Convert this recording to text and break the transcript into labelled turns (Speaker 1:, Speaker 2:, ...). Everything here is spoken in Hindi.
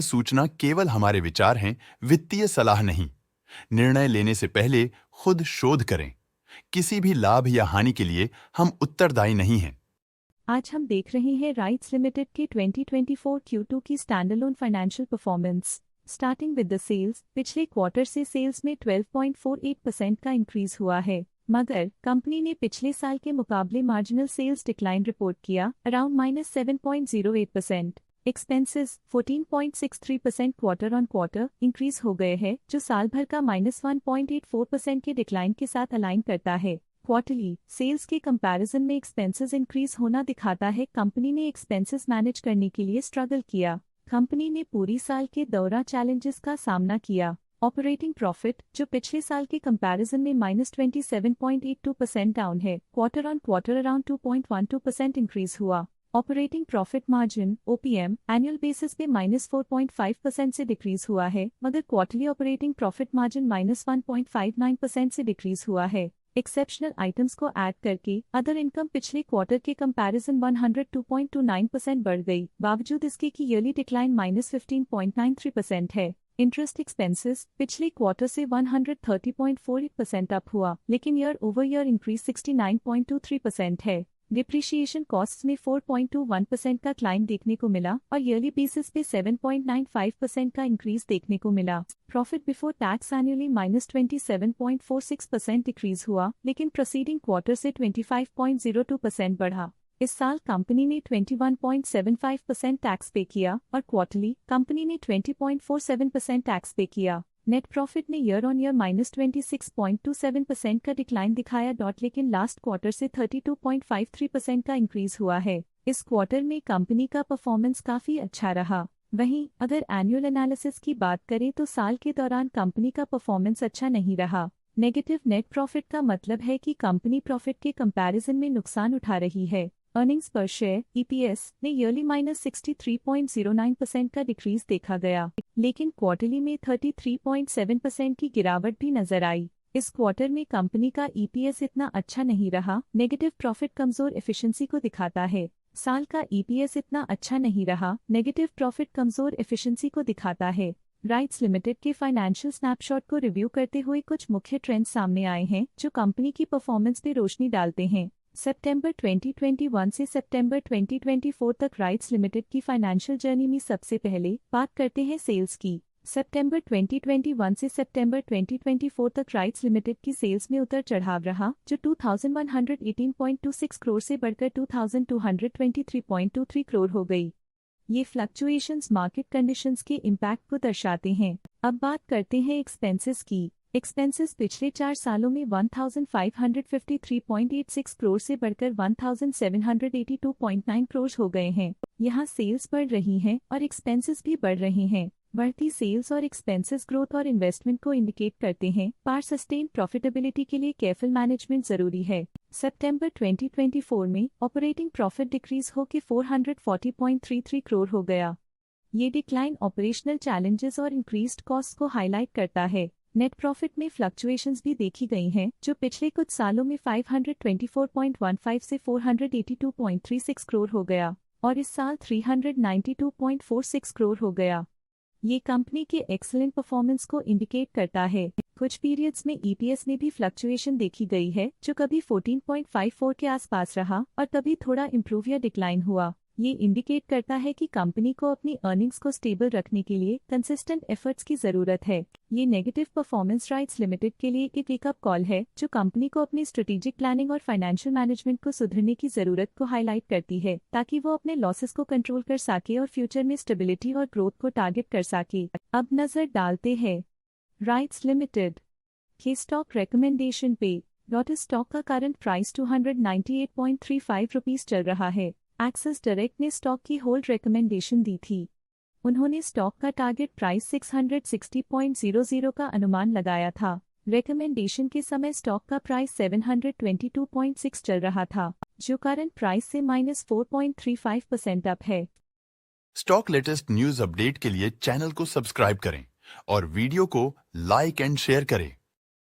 Speaker 1: सूचना केवल हमारे विचार हैं, वित्तीय सलाह नहीं। निर्णय लेने से पहले खुद शोध करें। किसी भी लाभ या हानि के लिए हम उत्तरदायी नहीं हैं।
Speaker 2: आज हम देख रहे हैं राइट्स लिमिटेड के 2024 Q2 की standalone financial performance. Starting with the sales, पिछले क्वार्टर से सेल्स में 12.48% का इंक्रीज हुआ है, मगर कंपनी ने पिछले साल के मुकाबले मार्जिनल सेल्स डिक्लाइन रिपोर्ट किया, around -7.08%। Expenses 14.63% quarter on quarter increase हो गए हैं, जो साल भर का -1.84% के डिक्लाइन के साथ अलाइन करता है। क्वार्टरली सेल्स के कंपैरिजन में एक्सपेंसेस इंक्रीज होना दिखाता है कंपनी ने एक्सपेंसेस मैनेज करने के लिए स्ट्रगल किया। कंपनी ने पूरी साल के दौरान चैलेंजेस का सामना किया। ऑपरेटिंग प्रॉफिट, जो पिछले साल के कंपैरिजन में -27.82% डाउन है, quarter on quarter around 2.12% increase हुआ। Operating profit margin OPM annual basis पे -4.5% से डिक्रीज हुआ है, मगर क्वार्टरली ऑपरेटिंग प्रॉफिट मार्जिन -1.59% से डिक्रीज हुआ है। एक्सेप्शनल आइटम्स को ऐड करके अदर इनकम पिछले क्वार्टर के कंपैरिजन 102.29% बढ़ गई, बावजूद इसके कि ईयरली डिक्लाइन -15.93% है। इंटरेस्ट एक्सपेंसेस पिछले क्वार्टर से 130.48% अप हुआ, लेकिन ईयर ओवर ईयर इंक्रीज 69.23% है। डिप्रिशिएशन कॉस्ट्स में 4.21% का क्लाइम देखने को मिला और ईयरली बेसिस पे 7.95% का इंक्रीज देखने को मिला। Profit before tax annually -27.46% decrease हुआ, लेकिन प्रोसीडिंग क्वार्टर से 25.02% बढ़ा। इस साल कंपनी ने 21.75% टैक्स पे किया और क्वार्टरली कंपनी ने 20.47% टैक्स पे किया। नेट प्रॉफिट ने ईयर ऑन ईयर -26.27% का डिक्लाइन दिखाया, लेकिन लास्ट क्वार्टर से 32.53% का इंक्रीज हुआ है। इस क्वार्टर में कंपनी का परफॉर्मेंस काफी अच्छा रहा। वहीं अगर एनुअल एनालिसिस की बात करें तो साल के दौरान कंपनी का परफॉर्मेंस अच्छा नहीं रहा। नेगेटिव नेट प्रॉफिट का मतलब है कि कंपनी प्रॉफिट के कंपैरिजन में नुकसान उठा रही है। अर्निंग्स पर शेयर EPS ने ईयरली -63.09% का डिक्रीज देखा गया, लेकिन क्वार्टरली में 33.7% की गिरावट भी नजर आई। इस क्वार्टर में कंपनी का EPS इतना अच्छा नहीं रहा। नेगेटिव प्रॉफिट कमजोर एफिशिएंसी को दिखाता है। साल का EPS इतना अच्छा नहीं रहा। नेगेटिव प्रॉफिट कमजोर एफिशिएंसी को दिखाता है। राइट्स लिमिटेड के फाइनेंशियल स्नैपशॉट को रिव्यू करते हुए कुछ मुख्य ट्रेंड्स सामने आए हैं, जो कंपनी की परफॉर्मेंस पे रोशनी डालते हैं। सितंबर 2021 से सितंबर 2024 तक राइट्स लिमिटेड की फाइनेंशियल जर्नी में सबसे पहले बात करते हैं सेल्स की। सितंबर 2021 से सितंबर 2024 तक राइट्स लिमिटेड की सेल्स में उतर चढ़ाव रहा, जो 2118.26 करोड़ से बढ़कर 2223.23 करोड़ हो गई। ये फ्लक्चुएशंस मार्केट कंडीशंस के इम्पैक्ट को दर्शाते हैं। अब बात करते हैं एक्सपेंसेस की। एक्सपेंसेस पिछले 4 सालों में 1553.86 करोड़ से बढ़कर 1782.9 करोड़ हो गए हैं। यहाँ सेल्स बढ़ रही हैं और एक्सपेंसेस भी बढ़ रहे हैं। बढ़ती सेल्स और एक्सपेंसेस ग्रोथ और इन्वेस्टमेंट को इंडिकेट करते हैं, पर सस्टेन प्रॉफिटेबिलिटी के लिए केयरफुल मैनेजमेंट जरूरी है। सितंबर 2024 में ऑपरेटिंग प्रॉफिट डिक्रीज होकर 440.33 करोड़ हो गया। ये डिक्लाइन ऑपरेशनल चैलेंजेस और इंक्रीज्ड कॉस्ट को हाईलाइट करता है। नेट प्रॉफिट में फ्लक्चुएशंस भी देखी गई हैं, जो पिछले कुछ सालों में 524.15 से 482.36 करोड़ हो गया और इस साल 392.46 करोड़ हो गया। ये कंपनी के एक्सीलेंट परफॉर्मेंस को इंडिकेट करता है। कुछ पीरियड्स में EPS में भी फ्लक्चुएशन देखी गई है, जो कभी 14.54 के आसपास रहा और कभी थोड़ा इम्प्रूव या डिक्लाइन हुआ। ये इंडिकेट करता है कि कंपनी को अपनी अर्निंग्स को स्टेबल रखने के लिए कंसिस्टेंट एफर्ट्स की जरूरत है। ये नेगेटिव परफॉर्मेंस राइट्स लिमिटेड के लिए एक वेकअप कॉल है, जो कंपनी को अपनी स्ट्रेटेजिक प्लानिंग और फाइनेंशियल मैनेजमेंट को सुधरने की जरूरत को हाईलाइट करती है, ताकि वो अपने लॉसेस को कंट्रोल कर सके और फ्यूचर में स्टेबिलिटी और ग्रोथ को टारगेट कर सके। अब नजर डालते हैं राइट्स लिमिटेड के स्टॉक रिकमेंडेशन पे। लॉटस स्टॉक का करंट प्राइस 298.35 रुपीज चल रहा है। एक्सिस डायरेक्ट ने स्टॉक की होल्ड रिकमेंडेशन दी थी। उन्होंने स्टॉक का टारगेट प्राइस 660.00 का अनुमान लगाया था। रिकमेंडेशन के समय स्टॉक का प्राइस 722.6 चल रहा था, जो करंट प्राइस से -4.35% अप है।
Speaker 1: स्टॉक लेटेस्ट न्यूज अपडेट के लिए चैनल को सब्सक्राइब करें और वीडियो को लाइक एंड शेयर करें।